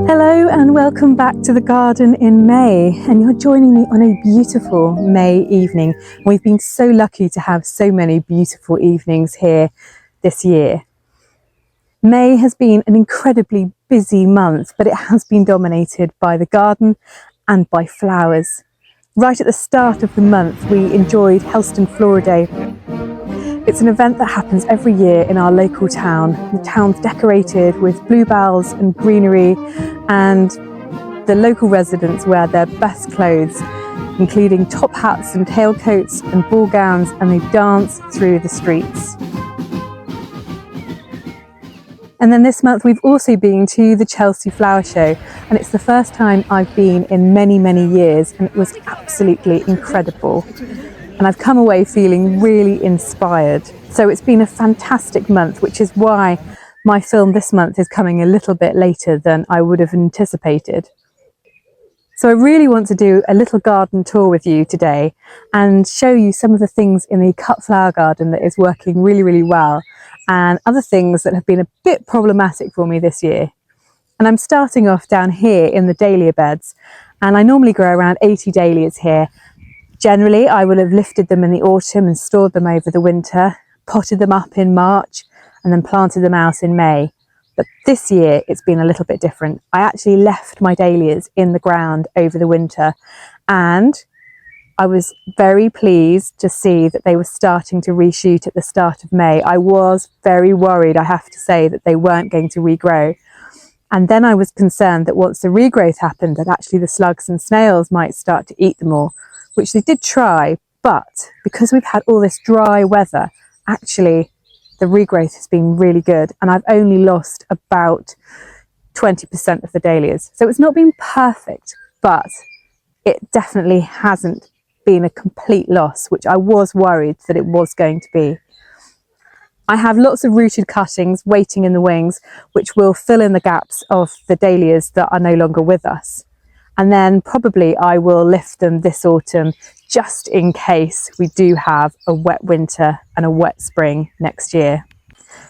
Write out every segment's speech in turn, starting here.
Hello and welcome back to the garden in May, and you're joining me on a beautiful May evening. We've been so lucky to have so many beautiful evenings here this year. May has been an incredibly busy month, but it has been dominated by the garden and by flowers. Right at the start of the month we enjoyed Helston Flora Day. It's an event that happens every year in our local town. The town's decorated with bluebells and greenery, and the local residents wear their best clothes, including top hats and tailcoats and ball gowns, and they dance through the streets. And then this month we've also been to the Helston Flower Show, and it's the first time I've been in many, many years, and it was absolutely incredible. And I've come away feeling really inspired. So it's been a fantastic month, which is why my film this month is coming a little bit later than I would have anticipated. So I really want to do a little garden tour with you today and show you some of the things in the cut flower garden that is working really, really well, and other things that have been a bit problematic for me this year. And I'm starting off down here in the dahlia beds, and I normally grow around 80 dahlias here. Generally, I will have lifted them in the autumn and stored them over the winter, potted them up in March, and then planted them out in May. But this year, it's been a little bit different. I actually left my dahlias in the ground over the winter, and I was very pleased to see that they were starting to reshoot at the start of May. I was very worried, I have to say, that they weren't going to regrow. And then I was concerned that once the regrowth happened, that actually the slugs and snails might start to eat them all, which they did try, but because we've had all this dry weather, actually the regrowth has been really good, and I've only lost about 20% of the dahlias. So it's not been perfect, but it definitely hasn't been a complete loss, which I was worried that it was going to be. I have lots of rooted cuttings waiting in the wings, which will fill in the gaps of the dahlias that are no longer with us. And then probably I will lift them this autumn, just in case we do have a wet winter and a wet spring next year.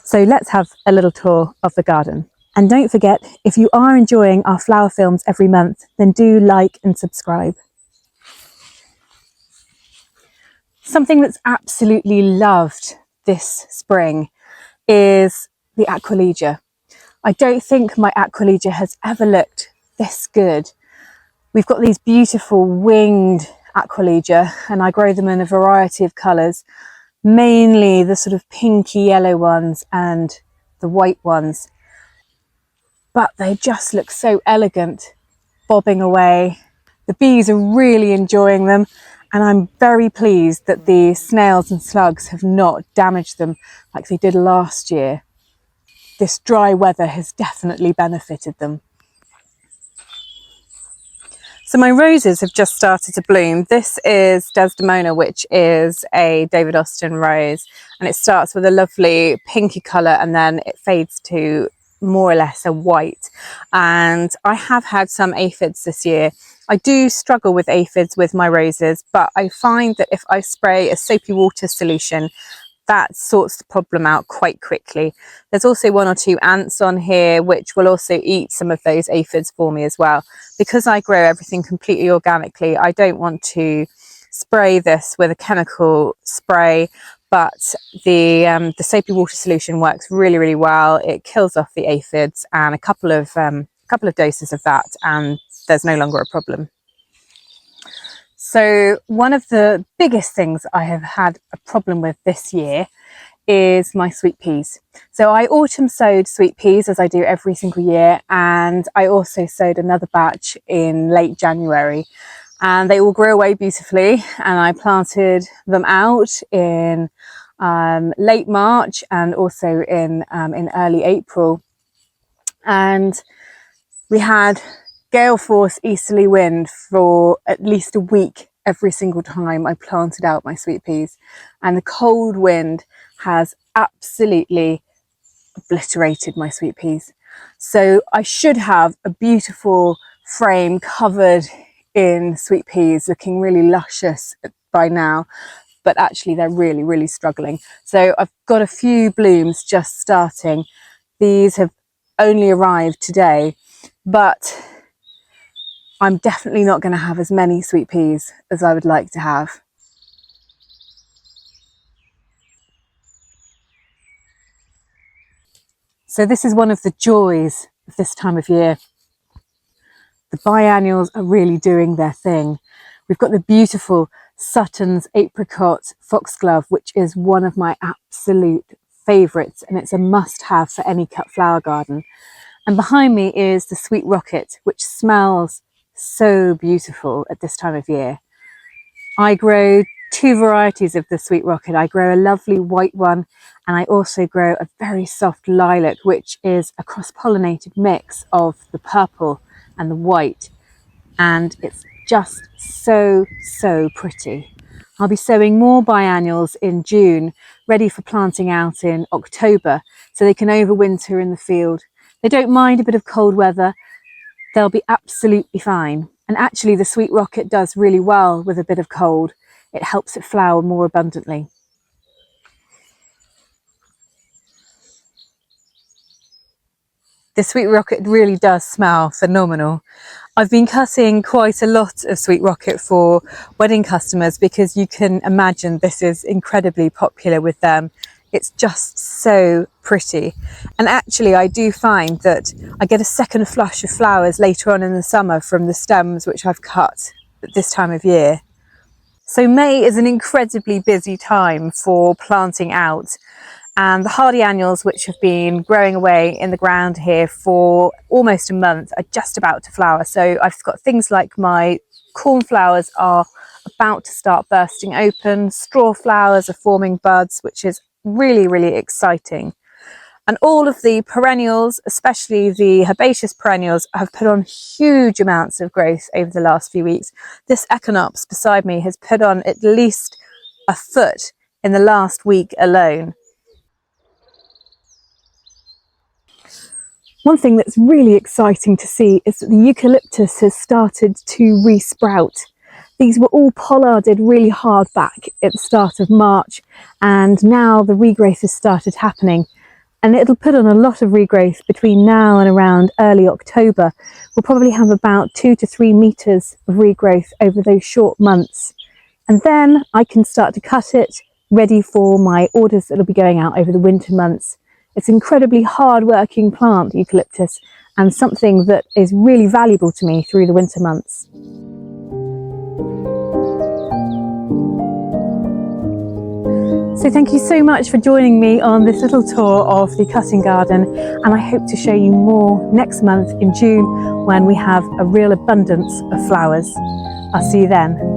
So let's have a little tour of the garden. And don't forget, if you are enjoying our flower films every month, then do like and subscribe. Something that's absolutely loved this spring is the Aquilegia. I don't think my Aquilegia has ever looked this good. We've got these beautiful winged Aquilegia, and I grow them in a variety of colours, mainly the sort of pinky yellow ones and the white ones. But they just look so elegant, bobbing away. The bees are really enjoying them, and I'm very pleased that the snails and slugs have not damaged them like they did last year. This dry weather has definitely benefited them. So my roses have just started to bloom. This is Desdemona, which is a David Austin rose, and it starts with a lovely pinky colour and then it fades to more or less a white. And I have had some aphids this year. I do struggle with aphids with my roses, but I find that if I spray a soapy water solution, that sorts the problem out quite quickly. There's also one or two ants on here which will also eat some of those aphids for me as well. Because I grow everything completely organically, I don't want to spray this with a chemical spray, but the soapy water solution works really, really well. It kills off the aphids, and a couple of doses of that and there's no longer a problem. So one of the biggest things I have had a problem with this year is my sweet peas. So I autumn sowed sweet peas, as I do every single year, and I also sowed another batch in late January, and they all grew away beautifully, and I planted them out in late March and also in early April. And we had gale force easterly wind for at least a week every single time I planted out my sweet peas. And the cold wind has absolutely obliterated my sweet peas. So I should have a beautiful frame covered in sweet peas, looking really luscious by now, but actually they're really, really struggling. So I've got a few blooms just starting. These have only arrived today, but I'm definitely not going to have as many sweet peas as I would like to have. So this is one of the joys of this time of year. The biennials are really doing their thing. We've got the beautiful Sutton's Apricot Foxglove, which is one of my absolute favourites, and it's a must-have for any cut flower garden. And behind me is the Sweet Rocket, which smells so beautiful at this time of year. I grow two varieties of the Sweet Rocket. I grow a lovely white one, and I also grow a very soft lilac, which is a cross-pollinated mix of the purple and the white. And it's just so pretty. I'll be sowing more biennials in June, ready for planting out in October, so they can overwinter in the field. They don't mind a bit of cold weather. They'll be absolutely fine. And actually the Sweet Rocket does really well with a bit of cold. It helps it flower more abundantly. The Sweet Rocket really does smell phenomenal. I've been cutting quite a lot of Sweet Rocket for wedding customers because you can imagine this is incredibly popular with them. It's just so pretty. And actually I do find that I get a second flush of flowers later on in the summer from the stems which I've cut at this time of year. So May is an incredibly busy time for planting out. And the hardy annuals, which have been growing away in the ground here for almost a month, are just about to flower. So I've got things like my cornflowers are about to start bursting open. Straw flowers are forming buds, which is really, really exciting. And all of the perennials, especially the herbaceous perennials, have put on huge amounts of growth over the last few weeks. This echinops beside me has put on at least a foot in the last week alone. One thing that's really exciting to see is that the eucalyptus has started to re-sprout. These were all pollarded really hard back at the start of March, and now the regrowth has started happening. And it'll put on a lot of regrowth between now and around early October. We'll probably have about 2 to 3 meters of regrowth over those short months. And then I can start to cut it, ready for my orders that'll be going out over the winter months. It's an incredibly hard-working plant, eucalyptus, and something that is really valuable to me through the winter months. So thank you so much for joining me on this little tour of the cutting garden, and I hope to show you more next month in June when we have a real abundance of flowers. I'll see you then.